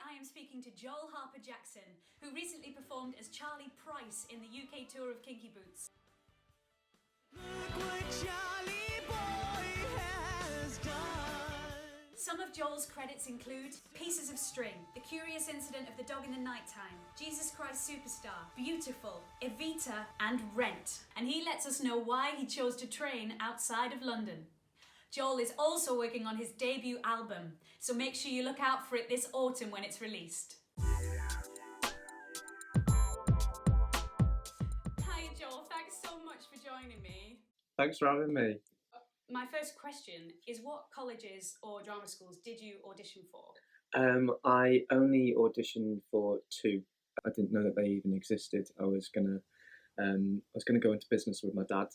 I am speaking to Joel Harper-Jackson, who recently performed as Charlie Price in the UK tour of Kinky Boots. Look what Charlie Boy has done. Some of Joel's credits include Pieces of String, The Curious Incident of the Dog in the Nighttime, Jesus Christ Superstar, Beautiful, Evita, and Rent. And he lets us know why he chose to train outside of London. Joel is also working on his debut album, so make sure you look out for it this autumn when it's released. Hi Joel, thanks so much for joining me. Thanks for having me. My first question is, what colleges or drama schools did you audition for? I only auditioned for 2. I didn't know that they even existed. I was gonna go into business with my dad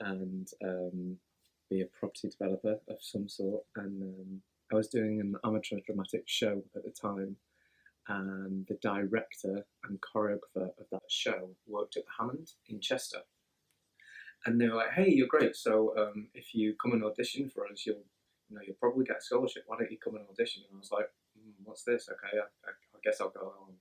and be a property developer of some sort. And I was doing an amateur dramatic show at the time, and the director and choreographer of that show worked at the Hammond in Chester. And they were like, "Hey, you're great. So if you come and audition for us, you'll probably get a scholarship. Why don't you come and audition?" And I was like, "What's this? Okay, I guess I'll go on."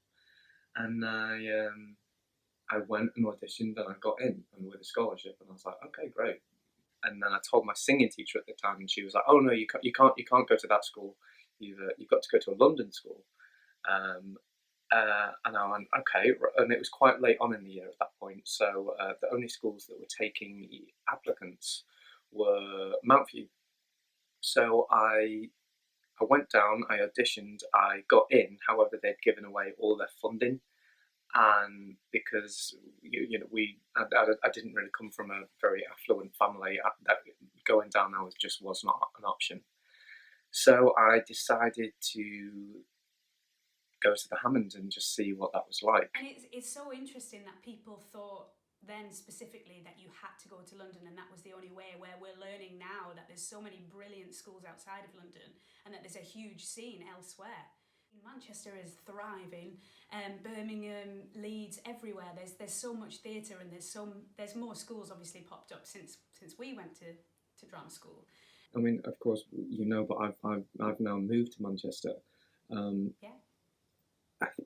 And I went and auditioned, and I got in, and with a scholarship. And I was like, "Okay, great." And then I told my singing teacher at the time, and she was like, "Oh no, you can't go to that school. You've got to go to a London school." And I went, okay, and it was quite late on in the year at that point, so the only schools that were taking applicants were Mountview. So I went down, I auditioned, I got in. However, they'd given away all their funding, and because I didn't really come from a very affluent family, going down there was not an option. So I decided to go to the Hammond and just see what that was like. And it's so interesting that people thought then specifically that you had to go to London and that was the only way, where we're learning now that there's so many brilliant schools outside of London and that there's a huge scene elsewhere. Manchester is thriving, Birmingham, Leeds, everywhere. There's so much theatre, and there's more schools obviously popped up since we went to drama school. I mean, of course, but I've now moved to Manchester. Yeah.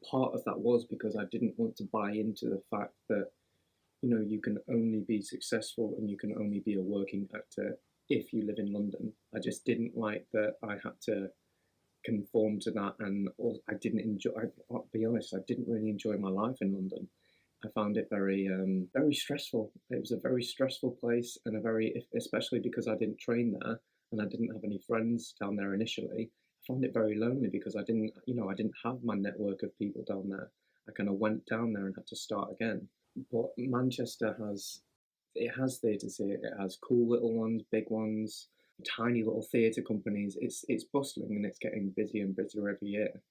Part of that was because I didn't want to buy into the fact that you can only be successful and you can only be a working actor if you live in London. I just didn't like that I had to conform to that, and I didn't enjoy. I'll be honest, I didn't really enjoy my life in London. I found it very stressful. It was a very stressful place, and especially because I didn't train there and I didn't have any friends down there initially. I found it very lonely because I didn't have my network of people down there. I kind of went down there and had to start again. But Manchester has theatres here. It has cool little ones, big ones, tiny little theatre companies. It's bustling, and it's getting busier and busier every year.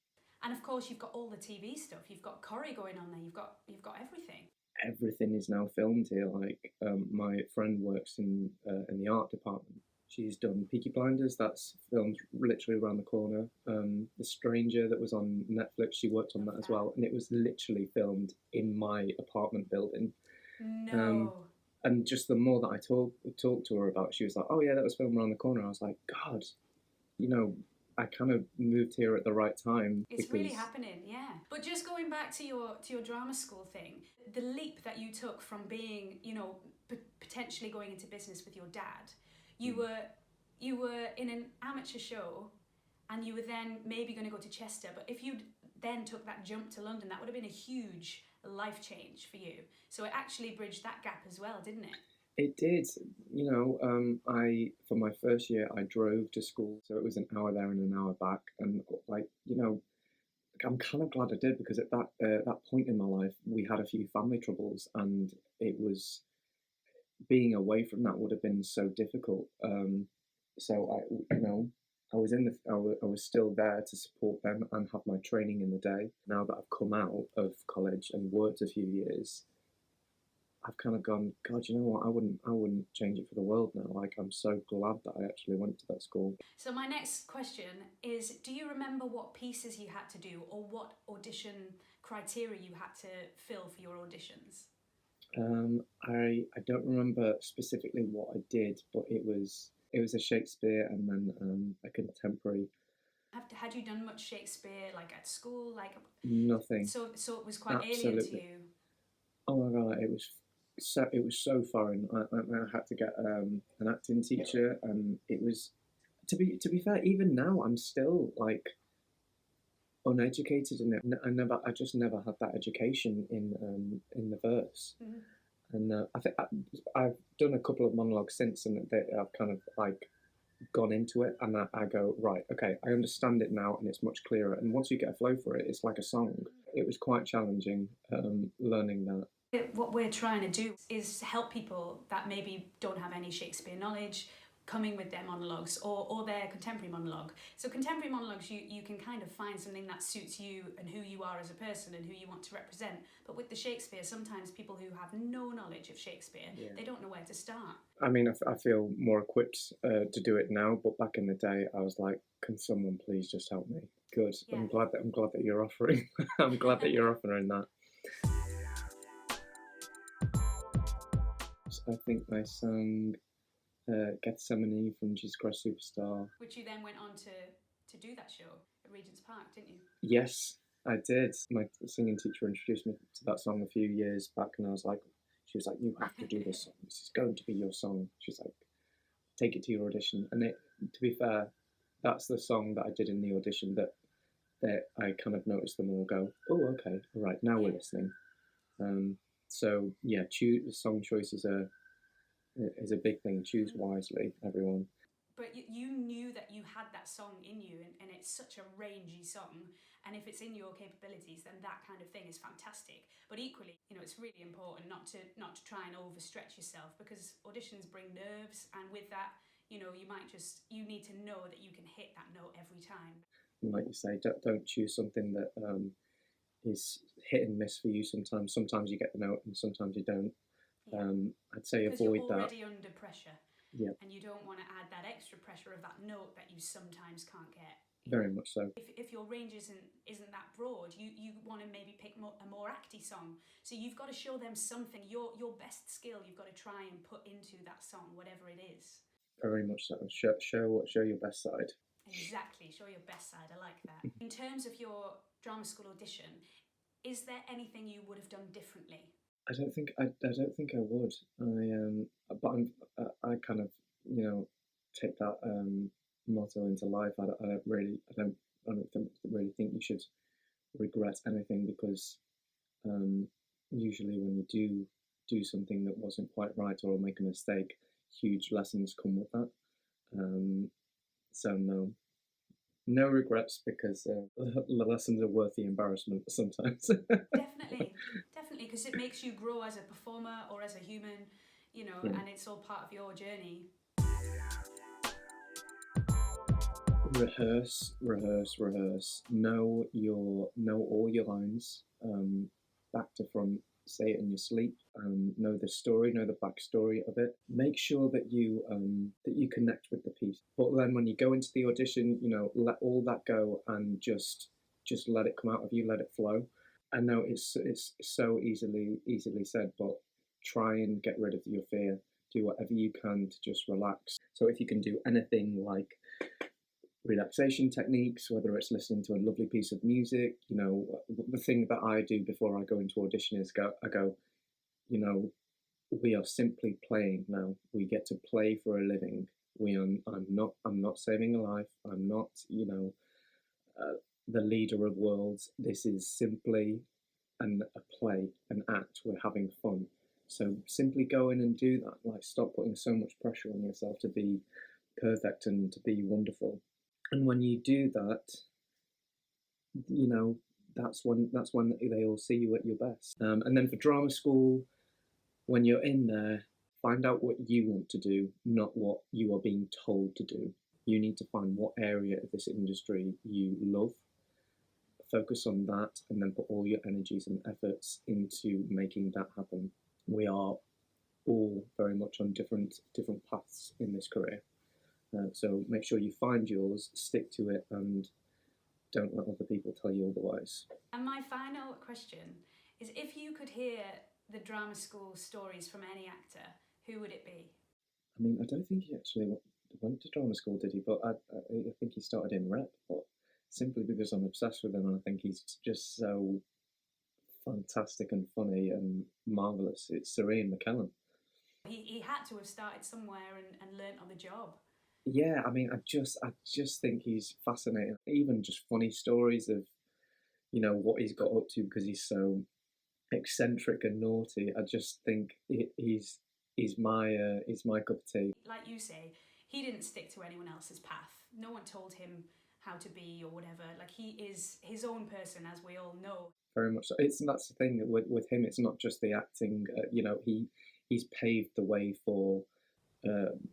And of course, you've got all the TV stuff. You've got choreo going on there. You've got everything. Everything is now filmed here. Like my friend works in the art department. She's done Peaky Blinders. That's filmed literally around the corner. The Stranger that was on Netflix, she worked on that as well, and it was literally filmed in my apartment building. No. And just the more that I talked to her about it, she was like, "Oh yeah, that was filmed around the corner." I was like, God, I kind of moved here at the right time. It's really happening, yeah. But just going back to your drama school thing, the leap that you took from being, potentially going into business with your dad, you were in an amateur show, and you were then maybe going to go to Chester. But if you'd then took that jump to London, that would have been a huge life change for you. So it actually bridged that gap as well, didn't it? It did. For my first year, I drove to school, so it was an hour there and an hour back. And I'm kind of glad I did, because at that point in my life, we had a few family troubles, and it was being away from that would have been so difficult. So I was still there to support them and have my training in the day. Now that I've come out of college and worked a few years, I've kind of gone, God, you know what? I wouldn't change it for the world now. Like, I'm so glad that I actually went to that school. So my next question is, do you remember what pieces you had to do, or what audition criteria you had to fill for your auditions? I don't remember specifically what I did, but it was a Shakespeare and then a contemporary. Had you done much Shakespeare, like at school, like? Nothing. So it was quite alien to you. Oh my god, it was so foreign. I had to get an acting teacher, and it was, to be fair, even now I'm still like uneducated in it. I just never had that education in the verse. Mhm. And I think I've done a couple of monologues since, and I've kind of like gone into it, and I go, right, okay, I understand it now, and it's much clearer. And once you get a flow for it, it's like a song. It was quite challenging learning that. What we're trying to do is help people that maybe don't have any Shakespeare knowledge coming with their monologues or their contemporary monologue. So contemporary monologues, you can kind of find something that suits you and who you are as a person and who you want to represent. But with the Shakespeare, sometimes people who have no knowledge of Shakespeare, they don't know where to start. I mean, I feel more equipped to do it now, but back in the day, I was like, can someone please just help me? Good. Yeah. I'm glad that you're offering. I'm glad that you're offering that. I think I sang Gethsemane from Jesus Christ Superstar. Which you then went on to do that show at Regent's Park, didn't you? Yes, I did. My singing teacher introduced me to that song a few years back, and she was like, you have to do this song. This is going to be your song. She's like, take it to your audition. And to be fair, that's the song that I did in the audition that I kind of noticed them all go, oh, okay, all right, now we're listening. So yeah, song choice is a big thing. Choose wisely, everyone. But you knew that you had that song in you, and it's such a rangy song, and if it's in your capabilities, then that kind of thing is fantastic. But equally, it's really important not to try and overstretch yourself, because auditions bring nerves, and with that, you need to know that you can hit that note every time. Like you say, don't choose something that is hit and miss for you. Sometimes you get the note, and sometimes you don't. Yeah. I'd say because avoid you're that. already under pressure. Yeah. And you don't want to add that extra pressure of that note that you sometimes can't get. Very much so. If your range isn't that broad, you want to maybe pick a more acty song. So you've got to show them something, your best skill. You've got to try and put into that song, whatever it is. Very much so. Show your best side. Exactly. Show your best side. I like that. In terms of your drama school audition, is there anything you would have done differently? I don't think I would. I kind of take that motto into life. I don't really think you should regret anything, because usually when you do something that wasn't quite right or make a mistake, huge lessons come with that. So no regrets, because the lessons are worth the embarrassment sometimes. Definitely, because it makes you grow as a performer or as a human, and it's all part of your journey. Rehearse. Know all your lines, back to front. Say it in your sleep. Know the story. Know the backstory of it. Make sure that you connect with the piece. But then when you go into the audition, let all that go and just let it come out of you. Let it flow. I know it's so easily said, but try and get rid of your fear. Do whatever you can to just relax. So if you can do anything like relaxation techniques, whether it's listening to a lovely piece of music, the thing that I do before I go into audition is I go, we are simply playing now. We get to play for a living. I'm not saving a life. I'm not, the leader of worlds. This is simply a play, an act. We're having fun. So simply go in and do that. Like, stop putting so much pressure on yourself to be perfect and to be wonderful. And when you do that, that's when they all see you at your best. And then for drama school, when you're in there, find out what you want to do, not what you are being told to do. You need to find what area of this industry you love, focus on that, and then put all your energies and efforts into making that happen. We are all very much on different paths in this career. So make sure you find yours, stick to it, and don't let other people tell you otherwise. And my final question is, if you could hear the drama school stories from any actor, who would it be? I mean, I don't think he actually went to drama school, did he? But I think he started in rep. But simply because I'm obsessed with him, and I think he's just so fantastic and funny and marvellous. It's Serene McKellen. He had to have started somewhere and learnt on the job. Yeah, I mean, I just think he's fascinating. Even just funny stories of, you know, what he's got up to because he's so eccentric and naughty. I just think he's my cup of tea. Like you say, he didn't stick to anyone else's path. No one told him how to be or whatever. Like, he is his own person, as we all know. Very much so. That's the thing with him. It's not just the acting. You know, he's paved the way for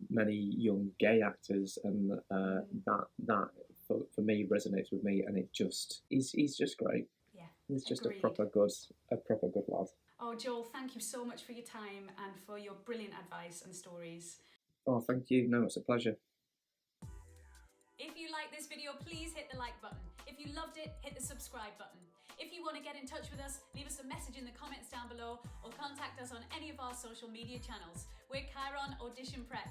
many young gay actors, and that for me resonates with me. And he's just great. Yeah, he's just agreed. a proper good lad. Oh, Joel, thank you so much for your time and for your brilliant advice and stories. Oh, thank you. No, it's a pleasure. If you like this video, please hit the like button. If you loved it, hit the subscribe button. If you want to get in touch with us, leave us a message in the comments down below or contact us on any of our social media channels. We're Chiron Audition Prep.